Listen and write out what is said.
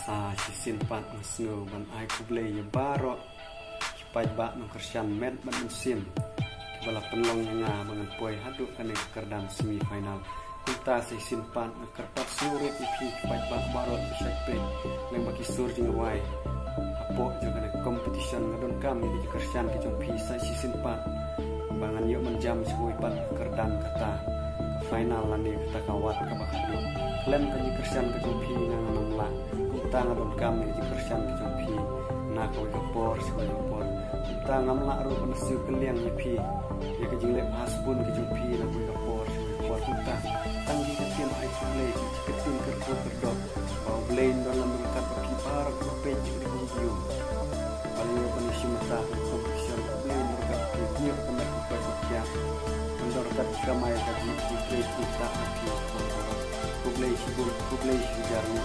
sa sisin pat masno ban ai kuble ye baro kipai ba no kersian met ban musim bala penlong nga bangan poi hadu kane kerdam semi final kita sisin pat kerpat surit ipi kipai ba baro sepe nang bagi sur jing wai apo juga kane competition ngadon kami di kersian ke jong pi sa sisin pat bangan yo menjam sui pat kerdam kata final lani kita kawat ka bakado klem ka ji kersian ke jong pi nang namla kita ngadon kami ji kersian ke jong pi na ko ke por ko por kita ngamla ru penesu keliang ye pi ya ke jing le hasbun ke jong pi na ko ke por kita tanggi ke tim ai kule ji ke tim ke ko kedok bau blain dalam mereka pi par ko pe ji di video paling penesu mata competition blain mereka pi dia ke mereka ko kia mendorkat kamai kaji di kita api kublai si jarmu